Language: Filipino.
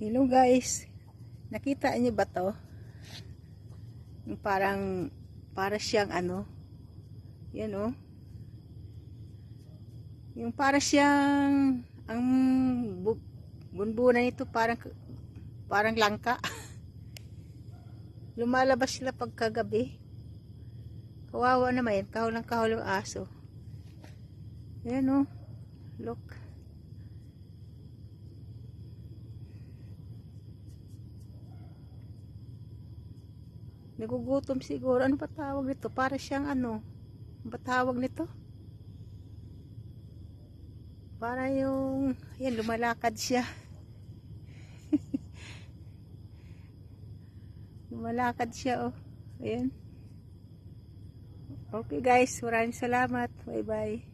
Hello guys, nakita niyo ba to? Yung para siyang ano, yan oh. Yung para siyang, ang bunbunan nito parang langka. Lumalabas sila pagkagabi. Kawawa naman yan, kahul yung aso. Yan oh, look. Nagugutom siguro. Ano ba tawag nito? Para siyang ano? Ano ba tawag nito? Para yung, ayan, lumalakad siya. Lumalakad siya, oh. Ayan. Okay guys, maraming salamat. Bye bye.